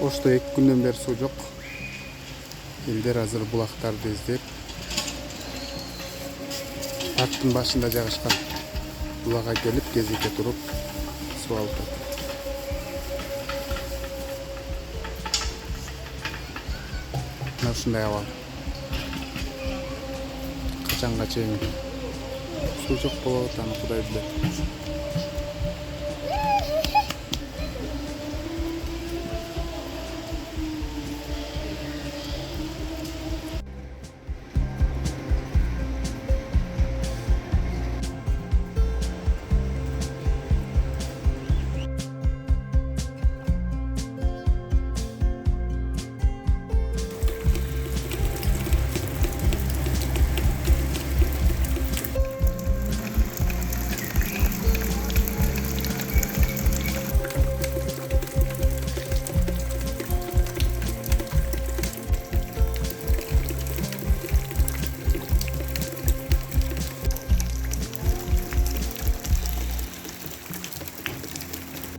Ошто 2 күндөн бери суу жок. Элдер азыр булактарды издеп парктын башында жайгашкан булакка келип кезекке туруп суу алып атат. Мына ушундай абал. Качанга чейин суу жок болот, аны Кудай билет.